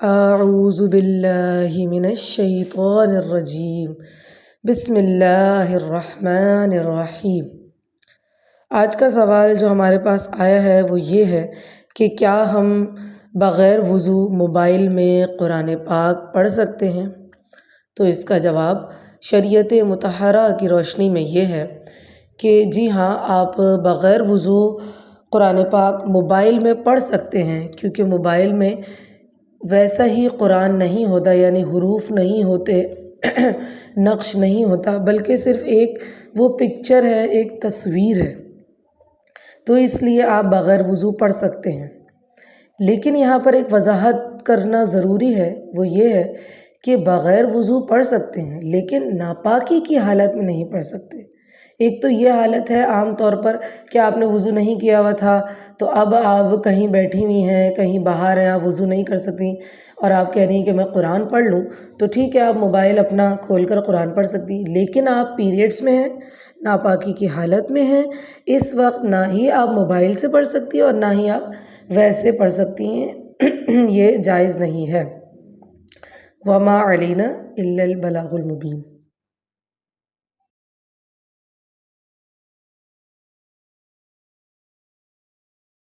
اعوذ باللہ من الشیطان الرجیم بسم اللہ الرحمن الرحیم۔ آج کا سوال جو ہمارے پاس آیا ہے وہ یہ ہے کہ کیا ہم بغیر وضو موبائل میں قرآن پاک پڑھ سکتے ہیں؟ تو اس کا جواب شریعت مطہرہ کی روشنی میں یہ ہے کہ جی ہاں، آپ بغیر وضو قرآن پاک موبائل میں پڑھ سکتے ہیں، کیونکہ موبائل میں ویسا ہی قرآن نہیں ہوتا، یعنی حروف نہیں ہوتے، نقش نہیں ہوتا، بلکہ صرف ایک وہ پکچر ہے، ایک تصویر ہے، تو اس لیے آپ بغیر وضو پڑھ سکتے ہیں۔ لیکن یہاں پر ایک وضاحت کرنا ضروری ہے، وہ یہ ہے کہ بغیر وضو پڑھ سکتے ہیں لیکن ناپاکی کی حالت میں نہیں پڑھ سکتے۔ ایک تو یہ حالت ہے عام طور پر کہ آپ نے وضو نہیں کیا ہوا تھا، تو اب آپ کہیں بیٹھی ہوئی ہیں، کہیں باہر ہیں، آپ وضو نہیں کر سکتی اور آپ کہہ رہی ہیں کہ میں قرآن پڑھ لوں، تو ٹھیک ہے، آپ موبائل اپنا کھول کر قرآن پڑھ سکتی ہیں۔ لیکن آپ پیریڈس میں ہیں، ناپاکی کی حالت میں ہیں، اس وقت نہ ہی آپ موبائل سے پڑھ سکتی ہیں اور نہ ہی آپ ویسے پڑھ سکتی ہیں، یہ جائز نہیں ہے۔ وما علینا الا البلاغ المبین۔